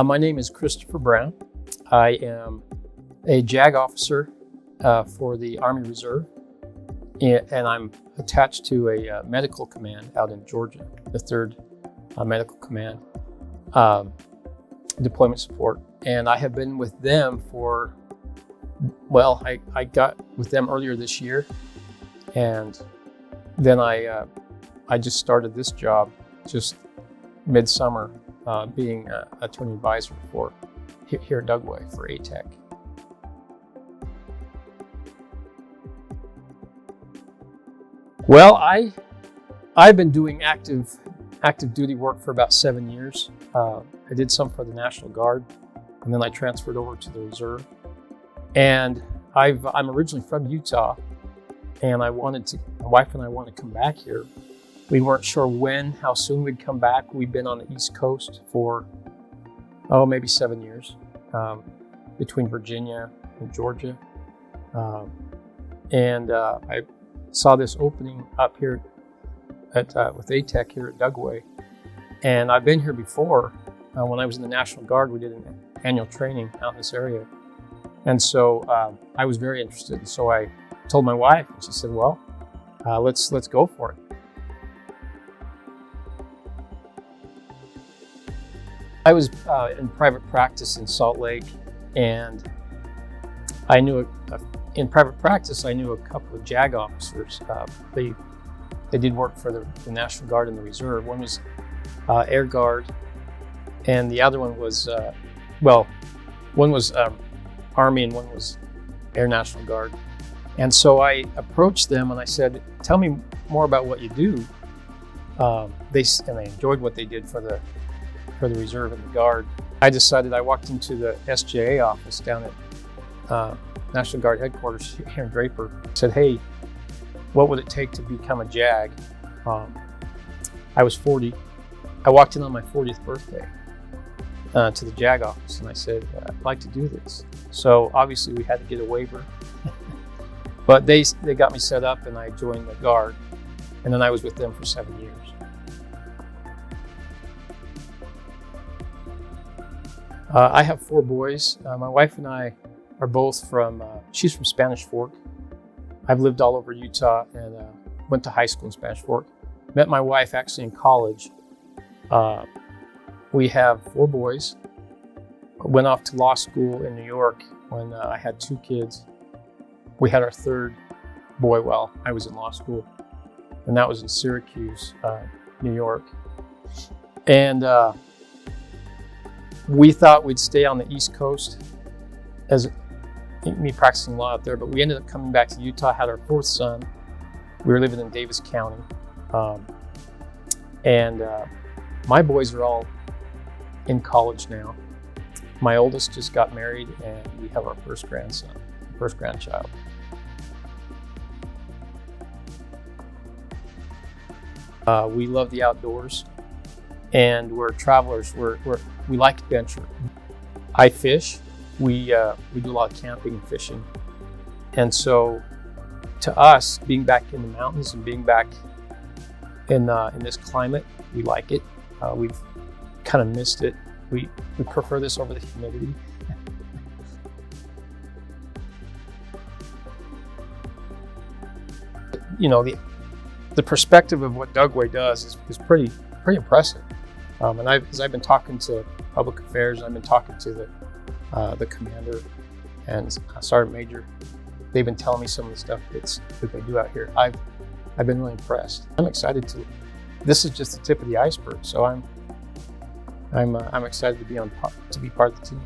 My name is Christopher Brown. I am a JAG officer for the Army Reserve, and I'm attached to a medical command out in Georgia, the 3rd Medical Command, deployment support. And I have been with them for, well, I got with them earlier this year, and then I just started this job just midsummer, being a training advisor for here at Dugway for ATEC. Well, I've been doing active duty work for about 7 years. I did some for the National Guard, and then I transferred over to the Reserve. And I'm originally from Utah, and my wife and I wanted to come back here. We weren't sure how soon we'd come back. We've been on the East Coast for, maybe 7 years, between Virginia and Georgia. I saw this opening up here with ATEC here at Dugway. And I've been here before. When I was in the National Guard, we did an annual training out in this area. And so I was very interested. So I told my wife, and she said, well, let's go for it. I was in private practice in Salt Lake, and I knew in private practice I knew a couple of JAG officers. They did work for the National Guard and the Reserve. One was Air Guard, and the other one was one was Army and one was Air National Guard. And so I approached them and I said, "Tell me more about what you do." They enjoyed what they did for the Reserve and the Guard. I decided, I walked into the SJA office down at National Guard headquarters here in Draper. Said, "Hey, what would it take to become a JAG?" I was 40. I walked in on my 40th birthday to the JAG office, and I said, "I'd like to do this." So obviously we had to get a waiver, but they got me set up, and I joined the Guard, and then I was with them for 7 years. I have 4 boys. My wife and I are both she's from Spanish Fork. I've lived all over Utah and went to high school in Spanish Fork. Met my wife actually in college. We have 4 boys. Went off to law school in New York when I had 2 kids. We had our 3rd boy while I was in law school, and that was in Syracuse, New York. And we thought we'd stay on the East Coast as me practicing law out there, but we ended up coming back to Utah, had our 4th son. We were living in Davis County. My boys are all in college now. My oldest just got married, and we have our first grandchild. We love the outdoors, and we're travelers. We like adventure. I fish. We do a lot of camping and fishing. And so to us, being back in the mountains and being back in this climate, we like it. We've kind of missed it. We prefer this over the humidity. You know, the perspective of what Dugway does is pretty impressive. And as I've been talking to public affairs, I've been talking to the commander and sergeant major. They've been telling me some of the stuff that they do out here. I've been really impressed. I'm excited this is just the tip of the iceberg. So I'm excited to be part of the team.